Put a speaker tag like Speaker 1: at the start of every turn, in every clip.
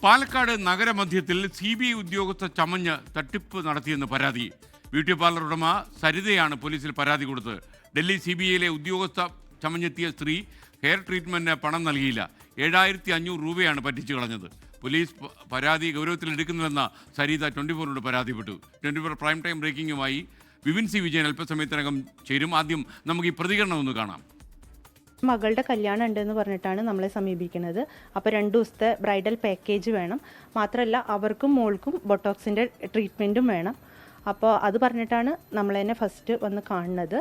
Speaker 1: Palakkad നഗരമധ്യത്തിൽ CBI ഉദ്യോഗസ്ഥ ചമഞ്ഞ് തട്ടിപ്പ് നടത്തിയെന്ന് പരാതി. ബ്യൂട്ടി പാർലർ ഉടമ സരിതയാണ് പോലീസിൽ പരാതി കൊടുത്തത്. ഡൽഹി CBIയിലെ ഉദ്യോഗസ്ഥ ചമഞ്ഞെത്തിയ സ്ത്രീ ഹെയർ ട്രീറ്റ്മെന്റിന് പണം നൽകിയില്ല. 7500 രൂപയാണ് പറ്റിച്ചു കളഞ്ഞത്. പോലീസ് പരാതി ഗൗരവത്തിലെടുക്കുന്നില്ലെന്ന സരിത 24 പരാതിപ്പെട്ടു. 24 പ്രൈം ടൈം ബ്രേക്കിംഗുമായി വിപിൻ സി വിജയൻ അല്പസമയത്തിനകം ചേരും. ആദ്യം നമുക്ക് ഈ പ്രതികരണം ഒന്ന് കാണാം.
Speaker 2: മകളുടെ കല്യാണം ഉണ്ടെന്ന് പറഞ്ഞിട്ടാണ് നമ്മളെ സമീപിക്കുന്നത്. അപ്പോൾ 2 ദിവസത്തെ ബ്രൈഡൽ പാക്കേജ് വേണം. മാത്രമല്ല അവർക്കും മോൾക്കും ബൊട്ടോക്സിൻ്റെ ട്രീറ്റ്മെൻറ്റും വേണം. അപ്പോൾ അത് പറഞ്ഞിട്ടാണ് നമ്മളെന്നെ ഫസ്റ്റ് വന്ന് കാണുന്നത്.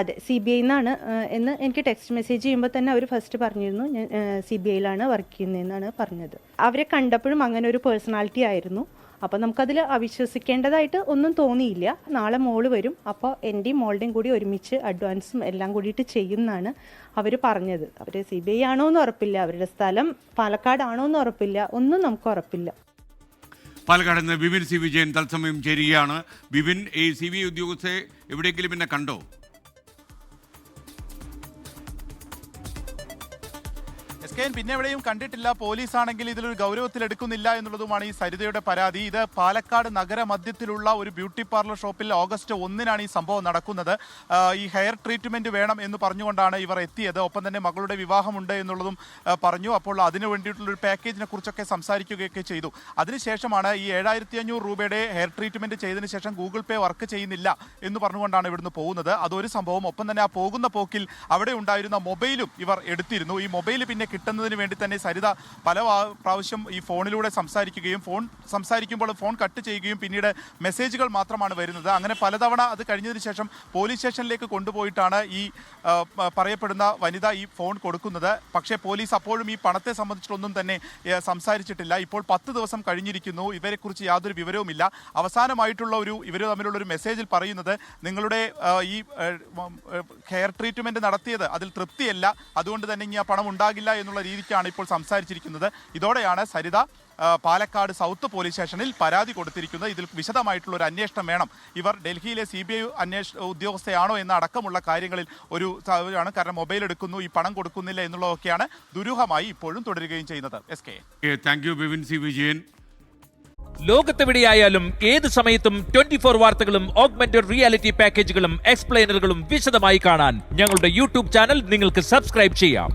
Speaker 2: അതെ, CBI എന്നാണ് എന്ന് എനിക്ക് ടെക്സ്റ്റ് മെസ്സേജ് ചെയ്യുമ്പോൾ തന്നെ അവർ ഫസ്റ്റ് പറഞ്ഞിരുന്നു ഞാൻ CBIയിലാണ് വർക്ക് ചെയ്യുന്നതെന്നാണ് പറഞ്ഞത്. അവരെ കണ്ടപ്പോഴും അങ്ങനെ ഒരു പേഴ്സണാലിറ്റി ആയിരുന്നു. അപ്പോൾ നമുക്കതിൽ അവിശ്വസിക്കേണ്ടതായിട്ട് ഒന്നും തോന്നിയില്ല. നാളെ മോള് വരും, അപ്പോൾ എൻ്റെയും മോളുടെയും കൂടി ഒരുമിച്ച് അഡ്വാൻസും എല്ലാം കൂടിയിട്ട് ചെയ്യുമെന്നാണ് അവർ പറഞ്ഞത്. അവർ CBI ആണോ എന്ന് ഉറപ്പില്ല, അവരുടെ സ്ഥലം പാലക്കാടാണോ എന്ന് ഉറപ്പില്ല, ഒന്നും നമുക്ക് ഉറപ്പില്ല.
Speaker 1: പാലക്കാട് നിന്ന് വിപിൻ സി വിജയൻ തത്സമയം ചേരുകയാണ്. വിപിൻ, ഈ CBI ഉദ്യോഗസ്ഥയെ എവിടെയെങ്കിലും പിന്നെ കണ്ടോ?
Speaker 3: പിന്നെ എവിടെയും കണ്ടിട്ടില്ല. പോലീസാണെങ്കിൽ ഇതിലൊരു ഗൗരവത്തിലെടുക്കുന്നില്ല എന്നുള്ളതുമാണ് ഈ സരിതയുടെ പരാതി. ഇത് പാലക്കാട് നഗരമധ്യത്തിലുള്ള ഒരു ബ്യൂട്ടി പാർലർ ഷോപ്പിൽ ഓഗസ്റ്റ് 1 ഈ സംഭവം നടക്കുന്നത്. ഈ ഹെയർ ട്രീറ്റ്മെന്റ് വേണം എന്ന് പറഞ്ഞുകൊണ്ടാണ് ഇവർ എത്തിയത്. ഒപ്പം തന്നെ മകളുടെ വിവാഹമുണ്ട് എന്നുള്ളതും പറഞ്ഞു. അപ്പോൾ അതിനു വേണ്ടിയിട്ടുള്ളൊരു പാക്കേജിനെ കുറിച്ചൊക്കെ സംസാരിക്കുകയൊക്കെ ചെയ്തു. അതിനുശേഷമാണ് ഈ 7500 രൂപയുടെ ഹെയർ ട്രീറ്റ്മെന്റ് ചെയ്തതിനു ശേഷം ഗൂഗിൾ പേ വർക്ക് ചെയ്യുന്നില്ല എന്ന് പറഞ്ഞുകൊണ്ടാണ് ഇവിടുന്ന് പോകുന്നത്. അതൊരു സംഭവം. ഒപ്പം തന്നെ ആ പോകുന്ന പോക്കിൽ അവിടെ ഉണ്ടായിരുന്ന മൊബൈലും ഇവർ എടുത്തിരുന്നു. ഈ മൊബൈൽ പിന്നെ കിട്ടുന്നതിന് വേണ്ടി തന്നെ സരിത പല പ്രാവശ്യം ഈ ഫോണിലൂടെ സംസാരിക്കുമ്പോൾ ഫോൺ കട്ട് ചെയ്യുകയും പിന്നീട് മെസ്സേജുകൾ മാത്രമാണ് വരുന്നത്. അങ്ങനെ പലതവണ അത് കഴിഞ്ഞതിന് ശേഷം പോലീസ് സ്റ്റേഷനിലേക്ക് കൊണ്ടുപോയിട്ടാണ് ഈ പറയപ്പെടുന്ന വനിത ഈ ഫോൺ കൊടുക്കുന്നത്. പക്ഷേ പോലീസ് അപ്പോഴും ഈ പണത്തെ സംബന്ധിച്ചിട്ടൊന്നും തന്നെ സംസാരിച്ചിട്ടില്ല. ഇപ്പോൾ 10 ദിവസം കഴിഞ്ഞിരിക്കുന്നു. ഇവരെക്കുറിച്ച് യാതൊരു വിവരവുമില്ല. അവസാനമായിട്ടുള്ള ഇവർ തമ്മിലുള്ള ഒരു മെസ്സേജിൽ പറയുന്നത്, നിങ്ങളുടെ ഈ ഹെയർ ട്രീറ്റ്മെന്റ് നടത്തിയത് അതിൽ തൃപ്തിയല്ല, അതുകൊണ്ട് തന്നെ ഇനി ആ പണം ഉണ്ടാകില്ല എന്നുള്ള രീതിക്കാണ് ഇപ്പോൾ സംസാരിച്ചിരിക്കുന്നത്. ഇതോടെയാണ് സരിത പാലക്കാട് സൗത്ത് പോലീസ് സ്റ്റേഷനിൽ പരാതി കൊടുത്തിരിക്കുന്നത്. ഇതിൽ വിശദമായിട്ടുള്ള ഒരു അന്വേഷണം വേണം. ഇവർ ഡൽഹിയിലെ CBI ഉദ്യോഗസ്ഥയാണോ എന്ന അടക്കമുള്ള കാര്യങ്ങളിൽ ഒരു ആണ്. കാരണം മൊബൈൽ എടുക്കുന്നു, ഈ പണം കൊടുക്കുന്നില്ല എന്നുള്ളതൊക്കെയാണ് ദുരൂഹമായി ഇപ്പോഴും തുടരുകയും ചെയ്യുന്നത്.
Speaker 1: Thank you Vipin C Vijayan.
Speaker 4: ലോകത്തെവിടെയായാലും ഏത് സമയത്തും 24 വാർത്തകളും ഓഗ്മെന്റഡ് റിയാലിറ്റി പാക്കേജുകളും എക്സ്പ്ലെയിനറുകളും വിശദമായി കാണാൻ ഞങ്ങളുടെ YouTube ചാനൽ നിങ്ങൾക്ക് സബ്സ്ക്രൈബ് ചെയ്യാം.